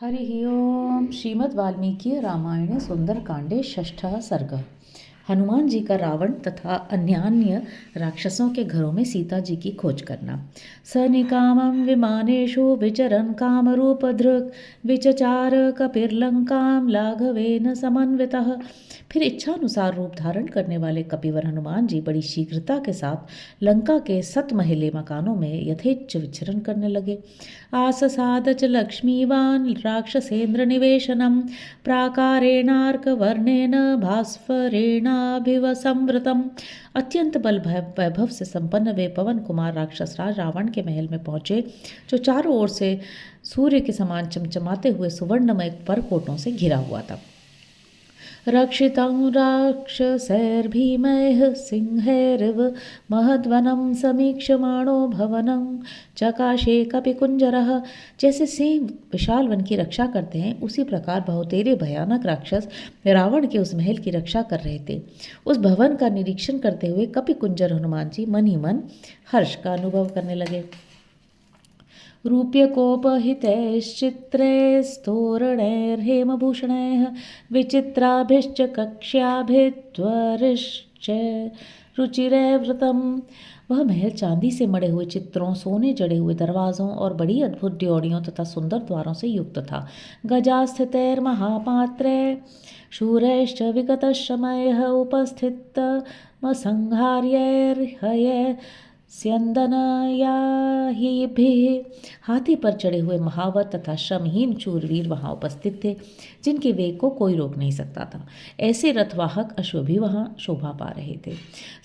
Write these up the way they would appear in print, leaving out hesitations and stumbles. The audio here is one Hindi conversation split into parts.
हरिः ओम। श्रीमद् वाल्मीकि रामायणे सुंदरकांडे षष्ठः सर्ग। हनुमान जी का रावण तथा अन्यान्य राक्षसों के घरों में सीता जी की खोज करना। स निकामं विमानेषु विचरन् कामरूपधृक् विचचार कपिर्लंकां लाघवेन समन्वितः। फिर इच्छानुसार रूप धारण करने वाले कपिवर हनुमान जी बड़ी शीघ्रता के साथ लंका के सतमहले मकानों में यथेच्छ विचरण करने लगे। आससाद च लक्ष्मीवान् राक्षसेन्द्र निवेशनम प्राकारेणार्कवर्णेन भास्वरेणाभिवसंवृतम्। अत्यंत बल वैभव से संपन्न वे पवन कुमार राक्षस राज रावण के महल में पहुंचे, जो चारों ओर से सूर्य के समान चमचमाते हुए सुवर्णमय परकोटों से घिरा हुआ था। रक्षितं राक्षसैर्भीमैः सिंहैरिव महद्वनं समीक्षमाणो भवनं चकाशे कपिकुंजरः। जैसे सिंह विशाल वन की रक्षा करते हैं, उसी प्रकार बहुतेरे भयानक राक्षस रावण के उस महल की रक्षा कर रहे थे। उस भवन का निरीक्षण करते हुए कपिकुंजर हनुमान जी मन ही मन हर्ष का अनुभव करने लगे। रूप्यकोपहितैश्चित्रैस्तोरणैर्हेमभूषणैः विचित्राभिश्च कक्ष्याभिध्वरिश्च रुचिरैर्वृतम्। वह महल चांदी से मढ़े हुए चित्रों, सोने जड़े हुए दरवाजों और बड़ी अद्भुत ड्योढ़ियों तथा सुंदर द्वारों से युक्त था। गजास्थितैर्महापात्रै शूरैश्च विगतशमयः उपस्थितमसंहार्यैर्हयै स्यन्दनयाहिभिः। हाथी पर चढ़े हुए महावत तथा श्रमहीन शूरवीर वहां उपस्थित थे, जिनके वेग को कोई रोक नहीं सकता था। ऐसे रथवाहक अश्व भी वहां शोभा पा रहे थे।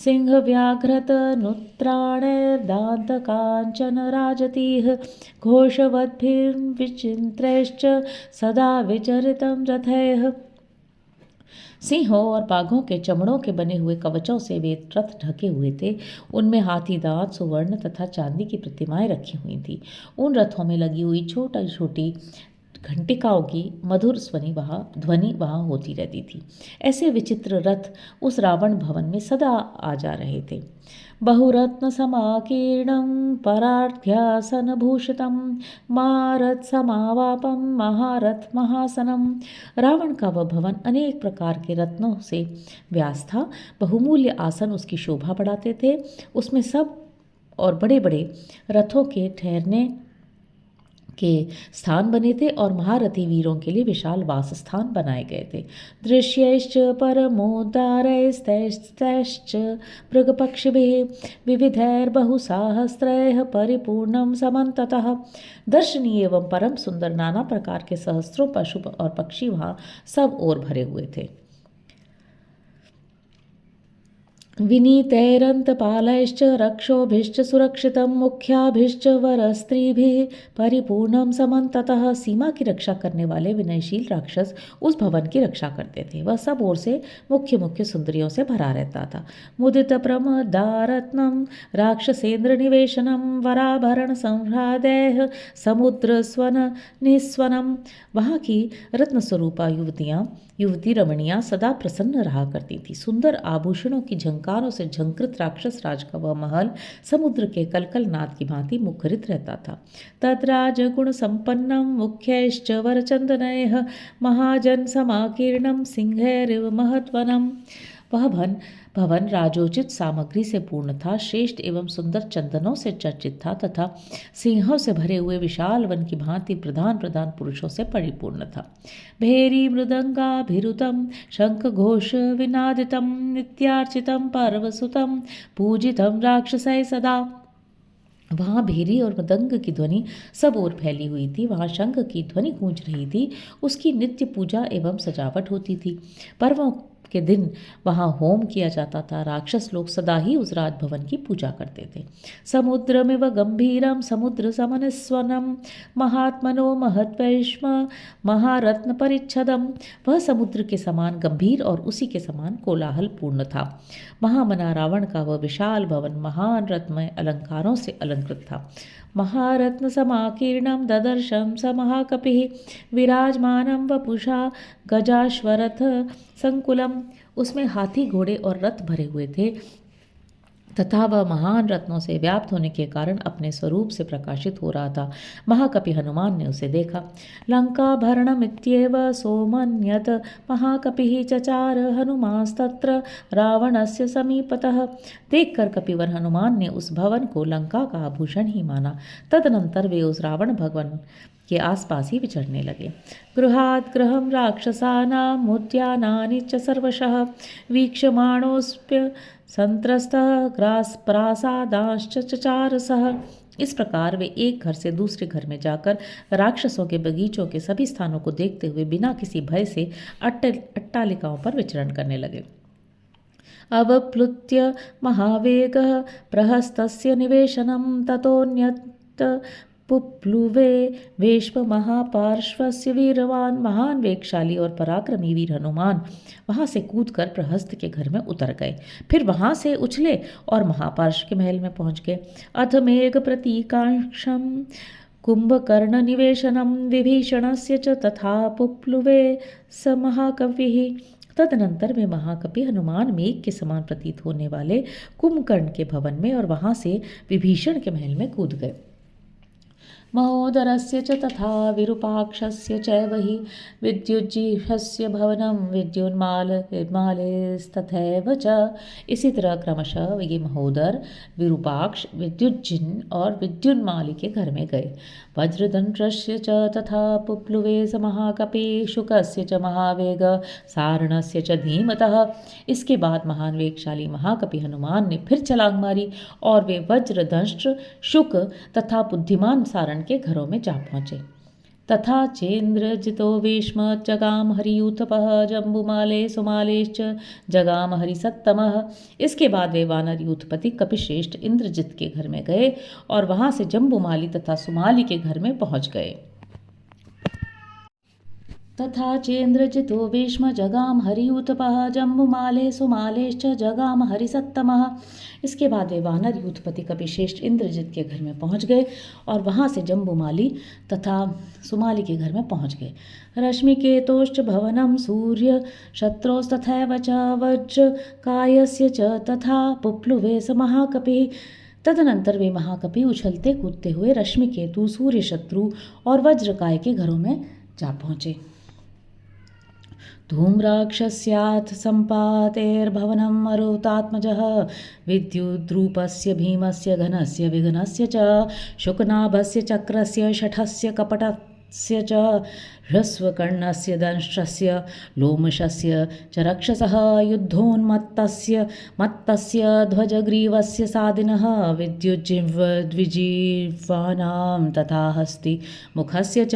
सिंह व्याघ्रत नुत्राणैर्दान्त कांचन राजतीः घोषवद्भिर्विचित्रैश्च सदा विचरितं रथैः। सिंहों और बाघों के चमड़ों के बने हुए कवचों से वे रथ ढके हुए थे। उनमें हाथी दांत, सुवर्ण तथा चांदी की प्रतिमाएं रखी हुई थी। उन रथों में लगी हुई छोटी छोटी घंटिकाओं की मधुर ध्वनि वहां होती रहती थी। ऐसे विचित्र रथ उस रावण भवन में सदा आ जा रहे थे। बहुरत्न समाकीर्णं परार्ध्यासनभूषितं महारथ समावापं महारथ महासनम। रावण का वह भवन अनेक प्रकार के रत्नों से व्यास था। बहुमूल्य आसन उसकी शोभा बढ़ाते थे। उसमें सब और बड़े बड़े रथों के ठहरने के स्थान बने थे और महारथी वीरों के लिए विशाल वास स्थान बनाए गए थे। दृश्यैश्च परमोदारैस्तैश्च मृगपक्षिभिः विविधैर्बहुसाहस्रैः परिपूर्णं समन्ततः। दर्शनीय एवं परम सुंदर नाना प्रकार के सहस्रों पशु और पक्षी वहां सब ओर भरे हुए थे। विनीतैरन्तपालैश्च रक्षोभिश्च सुरक्षितं मुख्याभिश्च वरस्त्रीभिः परिपूर्णं समन्ततः। सीमा की रक्षा करने वाले विनयशील राक्षस उस भवन की रक्षा करते थे। वह सब ओर से मुख्य मुख्य सुंदरियों से भरा रहता था। मुदित प्रमदारत्नं राक्षसेन्द्र निवेशनं वराभरण संह्रादैः समुद्र स्वन निस्वनम। वहाँ की रत्न स्वरूपा युवती रमणियाँ सदा प्रसन्न रहा करती थी। सुंदर आभूषणों की झंकारों से झंकृत राक्षस राज का वह महल समुद्र के कलकल नाद की भांति मुखरित रहता था। तद्राज गुण संपन्नम मुख्यैश्च वरचंदनैः महाजन समाकीर्णम सिंहैरिव महत्वनम। वह भवन राजोचित सामग्री से पूर्ण था, श्रेष्ठ एवं सुंदर चंदनों से चर्चित था तथा सिंहों से भरे हुए विशाल वन की भांति प्रधान प्रधान पुरुषों से परिपूर्ण था। भेरी मृदंगाभिरुतम शंख घोष विनादितम नित्यार्चितम पर्वसुतम पूजितम राक्षसै सदा। वहाँ भेरी और मृदंग की ध्वनि सब ओर फैली हुई थी। वहाँ शंख की ध्वनि गूंज रही थी। उसकी नित्य पूजा एवं सजावट होती थी। पर्वों के दिन वहाँ होम किया जाता था। राक्षस लोग सदा ही उस राजभवन की पूजा करते थे। समुद्र में वह गंभीरम समुद्र समनस्वनम महात्मनो महत्वैष्म महारत्न परिच्छदम। वह समुद्र के समान गंभीर और उसी के समान कोलाहल पूर्ण था। महामना रावण का वह विशाल भवन महान रत्नमय अलंकारों से अलंकृत था। महारत्न समाकीर्णम ददर्शम स महाकपिः विराजमानम वपुषा गजाश्वरथ संकुलम। उसमें हाथी घोड़े और रथ भरे हुए थे। तथा वह महान रत्नों से व्याप्त होने के कारण अपने स्वरूप से प्रकाशित हो रहा था। महाकपि हनुमान ने उसे देखा। लंकाभरणमित्येव सोमन्यत महाकपिः चचार हनुमांस्तत्र रावणस्य समीपतः। देखकर कपिवर हनुमान ने उस भवन को लंका का आभूषण ही माना। तदनंतर वे उस रावण भवन के आसपास ही विचरने लगे। गृहात् गृहं राक्षसानाम् उद्यानानि च सर्वशः वीक्षमाणोऽस्प्य संत्रस्तः प्रासादांश्च चचार सः। इस प्रकार वे एक घर से दूसरे घर में जाकर राक्षसों के बगीचों के सभी स्थानों को देखते हुए बिना किसी भय से अट्टालिकाओं पर विचरण करने लगे। अवप्लुत्य महावेगः प्रहस्तस्य निवेशनं ततोऽन्यत् पुप्लुवे वेश्म महापार्श्वस्य वीरवान। महान वेगशाली और पराक्रमी वीर हनुमान वहां से कूदकर प्रहस्त के घर में उतर गए, फिर वहां से उछले और महापार्श्व के महल में पहुंच गए। अथ मेघ प्रतीकांक्षम कुंभकर्ण निवेशनम विभीषणस्य च तथा पुप्लुवे स महाकविः। तदनंतर वे महाकपि हनुमान मेघ के समान प्रतीत होने वाले कुंभकर्ण के भवन में और वहां से विभीषण के महल में कूद गए। महोदरस्य च तथा विरूपाक्षस्य चैव हि विद्युज्जीहस्य भवनं विद्युन्मालेस्तथैव च। इसी तरह क्रमशः ये महोदर, विरूपाक्ष, विद्युज्जिन और विद्युन्माली के घर में गए। वज्रदंष्ट्रस्य च तथा पुप्लुवे स महाकपि शुकस्य च महावेग सारणस्य च धीमतः। इसके बाद महान वेगशाली महाकपि हनुमान ने फिर छलांग मारी और वे वज्रदंष्ट्र, शुक तथा बुद्धिमान सारण के घरों में जा पहुंचे। तथा चेन्द्रजितो वेश्म जगाम हरियूथपः जम्बुमाले सुमालेश्च जगाम हरिसत्तमः। इसके बाद वे वानर यूथपति कपिश्रेष्ठ इंद्रजित के घर में गए और वहां से जम्बुमाली तथा सुमाली के घर में पहुंच गए। तथा चेन्द्रजितो वेश्म जगाम हरियूथपः जम्बुमाले सुमालेश्च जगाम हरिसत्तमः। इसके बाद वे वानर यूथपति कपिश्रेष्ठ इंद्रजित के घर में पहुंच गए और वहां से जम्बुमाली तथा सुमाली के घर में पहुंच गए। रश्मिकेतोश्च भवनं सूर्य शत्रोस्तथैव च वज्रकायस्य च तथा पुप्लुवे स महाकपिः। तदनंतर वे महाकपि उछलते कूदते हुए रश्मिकेतु, सूर्य शत्रु और वज्रकाय के घरों में जा पहुंचे। धूम्राक्षस्याथ सम्पातेर्भवनं मरुतात्मजः विद्युद्रूपस्य भीमस्य घनस्य विघ्नस्य च शुकनाभस्य चक्रस्य शठस्य कपटस्य च ह्रस्वकर्णस्य दंष्ट्रस्य लोमशस्य च रक्षसः युद्धोन्मत्तस्य ध्वजग्रीवस्य सादिनः विद्युज्जिह्वद्विजिह्वानां तथा हस्ति मुखस्य च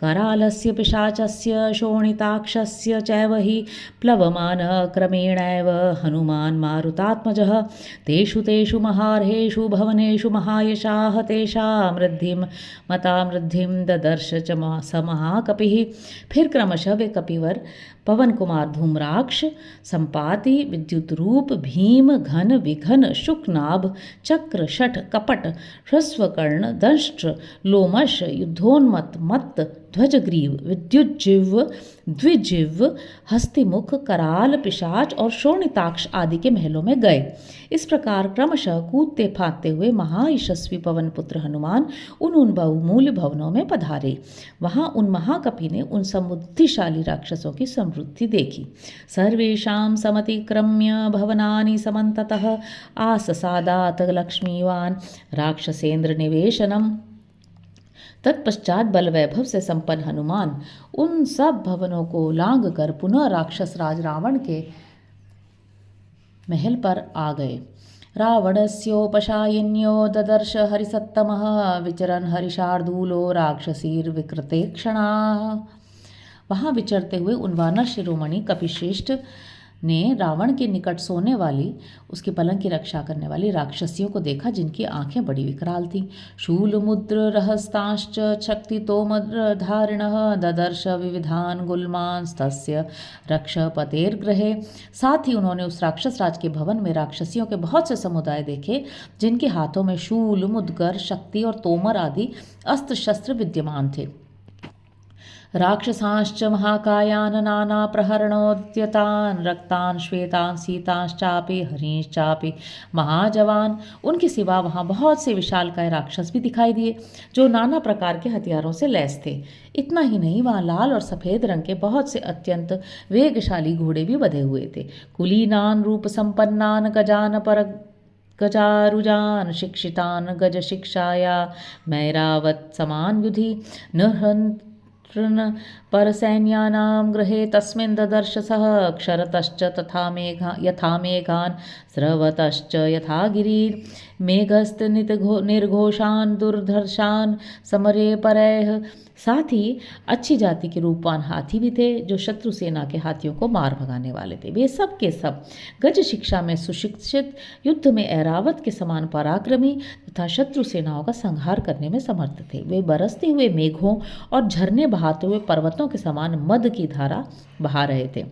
करालस्य पिशाचस्य शोणिताक्षस्य चैव हि प्लवमानः क्रमेणैव हनुमान् मारुतात्मजः। तेषु महार्हेषु भवनेषु महायशाः तेषां वृद्धिं मतामृद्धिं ददर्श च स महाकपिः। फिर क्रमशः वे कपिवर पवन कुमार धूम्राक्ष, संपाति, विद्युत रूप, भीम, घन, विघन, शुकनाभ, चक्र, शठ, कपट, ह्रस्वकर्ण, दंष्ट्र, लोमश, युद्धोन्मत्त, मत्त, ध्वजग्रीव, विद्युज्जिह्व, द्विजिह्व, हस्तिमुख, कराल, पिशाच और शोणिताक्ष आदि के महलों में गए। इस प्रकार क्रमशः कूदते फांदते हुए महायशस्वी पवन पुत्र हनुमान उन बहुमूल्य भवनों में पधारे। वहां उन महाकपि ने उन समृद्धिशाली राक्षसों की समृद्धि देखी। सर्वेषां समतिक्रम्य भवनानि समन्ततः आससादात लक्ष्मीवान राक्षसेन्द्र निवेशनम। तत्पश्चात बल वैभव से संपन्न हनुमान उन सब भवनों को लांघ कर पुनः राक्षस राज रावण के महल पर आ गए। रावणस्योपशायन्यो ददर्श हरिसत्तमः विचरन् हरिशार्दूलो राक्षसीर्विकृते क्षणाः। वहां विचरते हुए उन वानर शिरोमणि कपिश्रेष्ठ ने रावण के निकट सोने वाली, उसके पलंग की रक्षा करने वाली राक्षसियों को देखा जिनकी आंखें बड़ी विकराल थीं। शूलमुद्र रहस्तांश्च शक्ति तोमर धारिणः ददर्श विविधान गुल्मांस्तस्य रक्षपतेर्गृहे। साथ ही उन्होंने उस राक्षस राज के भवन में राक्षसियों के बहुत से समुदाय देखे जिनके हाथों में शूल, मुद्गर, शक्ति और तोमर आदि अस्त्र शस्त्र विद्यमान थे। राक्षसांश्च महाकायान् नानाप्रहरणोद्यतान् रक्तान् श्वेतान् सीतांश्चापि हरींश्चापि महाजवान। उनके सिवा वहाँ बहुत से विशालकाय राक्षस भी दिखाई दिए जो नाना प्रकार के हथियारों से लैस थे। इतना ही नहीं, वहाँ लाल और सफ़ेद रंग के बहुत से अत्यंत वेगशाली घोड़े भी बधे हुए थे। कुलीनान रूप संपन्नान गजान पर गजारुजान शिक्षितान गज शिक्षाया मैरावत समान युधि परसैन्यानां गृहे तस्मिन् ददर्श सः क्षरतश्च तथा यथा मेघान् स्रवतश्च यथा गिरीन् निर्घोषान् दुर्धर्षान् समरे परैः। साथ ही अच्छी जाति के रूपवान हाथी भी थे जो शत्रु सेना के हाथियों को मार भगाने वाले थे। वे सब के सब गज शिक्षा में सुशिक्षित, युद्ध में ऐरावत के समान पराक्रमी तथा शत्रु सेनाओं का संहार करने में समर्थ थे। वे बरसते हुए मेघों और झरने बहाते हुए पर्वतों के समान मद की धारा बहा रहे थे।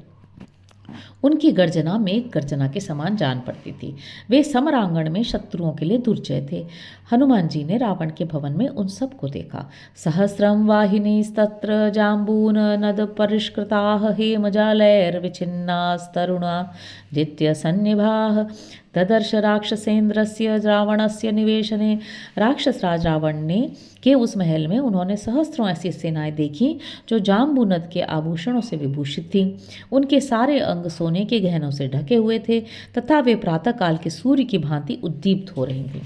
उनकी गर्जना मेघ गर्जना के समान जान पड़ती थी। वे समरांगण में शत्रुओं के लिए दुर्जय थे। हनुमान जी ने रावण के भवन में उन सब को देखा। सहस्रम वाहिनीस्तत्र जाम्बून नद परिष्कृताः हेमजालैर्विच्छिन्नास्तरुणा जित्य सन्निभाः ददर्श राक्षसेन्द्रस्य रावणस्य निवेशने। राक्षस राज रावण ने के उस महल में उन्होंने सहस्त्रों ऐसी सेनाएं देखी जो जाम्बू नद के आभूषणों से विभूषित थीं। उनके सारे अंग सोने के गहनों से ढके हुए थे तथा वे प्रातःकाल के सूर्य की भांति उद्दीप्त हो रही थीं।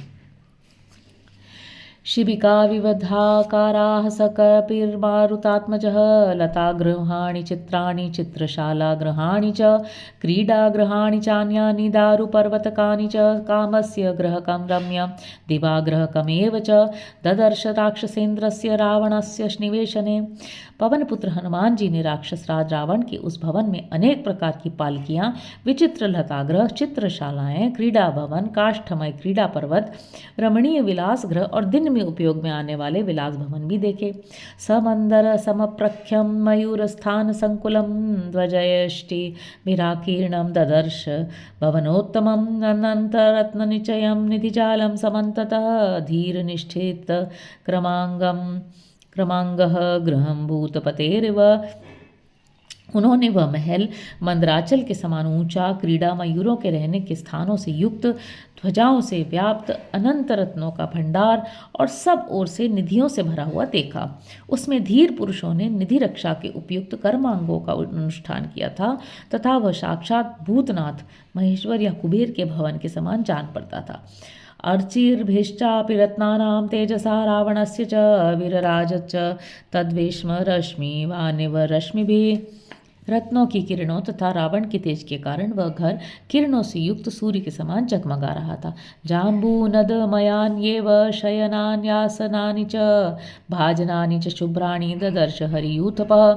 शिबिका विविधाकाराः सकपिर्मारुतात्मजः लतागृहाणि चित्राणि चित्रशालागृहाणि च क्रीडागृहाणि चान्यानि दारुपर्वतकानि च कामस्य गृहकं रम्यं दिवागृहकमेव च ददर्श राक्षसेन्द्रस्य रावणस्य निवेशने। पवनपुत्र हनुमान जी ने राक्षस राज रावण के उस भवन में अनेक प्रकार की पालकियाँ, विचित्र लतागृह, चित्रशालाएँ, क्रीडा भवन, काष्ठमय क्रीडा पर्वत, रमणीय विलास गृह और दिन में उपयोग में आने वाले विलास भवन भी देखे। समंदर समप्रख्यम मयूर स्थान संकुलम ध्वजयष्टि विराकीर्णम ददर्श भवनोत्तमम अनंतरत्न निचयम निधिजालम समन्ततः धीर निष्ठित क्रमांगः गृहं भूतपतेरिव। उन्होंने वह महल मंदराचल के समान ऊंचा, क्रीड़ा मयूरों के रहने के स्थानों से युक्त, ध्वजाओं से व्याप्त, अनंत रत्नों का भंडार और सब ओर से निधियों से भरा हुआ देखा। उसमें धीर पुरुषों ने निधि रक्षा के उपयुक्त कर्मांगों का अनुष्ठान किया था तथा वह साक्षात भूतनाथ महेश्वर या कुबेर के भवन के समान जान पड़ता था। अर्चिर्भिश्चापि रत्नानां तेजसा रावणस्य च वीरराजच्च तद्वेश्म रश्मिवानिव रश्मिभिः। रत्नों की किरणों तथा रावण के तेज के कारण वह घर किरणों से युक्त सूर्य के समान जगमगा रहा था। जाम्बूनदमयान्येव शयनान्यासनानि च भाजनानि च शुभ्राणि ददर्श हरियूथपः।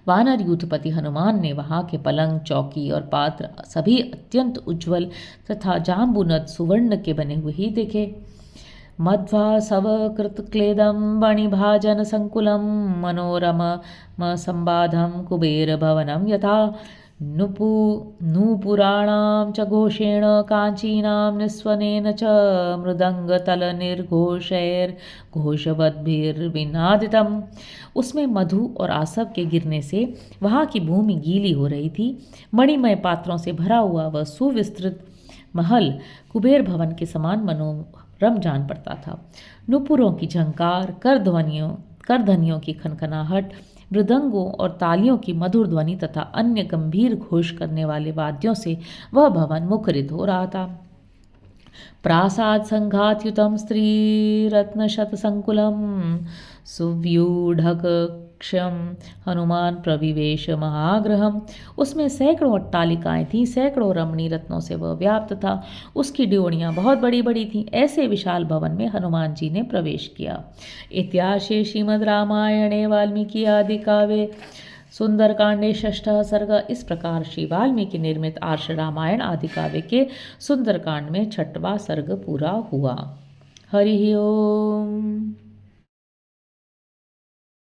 वानर यूथपति हनुमान ने वहाँ के पलंग, चौकी और पात्र सभी अत्यंत उज्ज्वल तथा जाम्बूनद सुवर्ण के बने हुए ही देखे। मध्वा सवकृतक्लेदं वणिभाजन संकुलं मनोरम संबाधं कुबेर भवनं यथा नूपुराणां च घोषेण कांचीनां निस्वनेन च मृदंगतलनिर्घोषैर्घोषवद्भिर्विनादितम्। उसमें मधु और आसव के गिरने से वहाँ की भूमि गीली हो रही थी। मणिमय पात्रों से भरा हुआ वह सुविस्तृत महल कुबेर भवन के समान मनोरम जान पड़ता था। नुपुरों की झंकार, करधनियों की खनखनाहट, मृदंगों और तालियों की मधुर ध्वनि तथा अन्य गंभीर घोष करने वाले वाद्यों से वह भवन मुखरित हो रहा था। प्रासाद संघातयुतं स्त्रीरत्नशतसंकुलं सुव्यूढ़कक्षं हनुमान प्रविवेश महागृहम्। उसमें सैकड़ों अट्टालिकाएं थीं, सैकड़ों रमणीय रत्नों से वह व्याप्त था। उसकी ड्योढ़ियाँ बहुत बड़ी बड़ी थीं। ऐसे विशाल भवन में हनुमान जी ने प्रवेश किया। इतिहासे श्रीमद् रामायणे वाल्मीकि आदि काव्ये सुंदरकांडे षष्ठः सर्ग। इस प्रकार श्री वाल्मीकि निर्मित आर्ष रामायण आदि काव्य के सुंदरकांड में छठवां सर्ग पूरा हुआ। हरि ओम।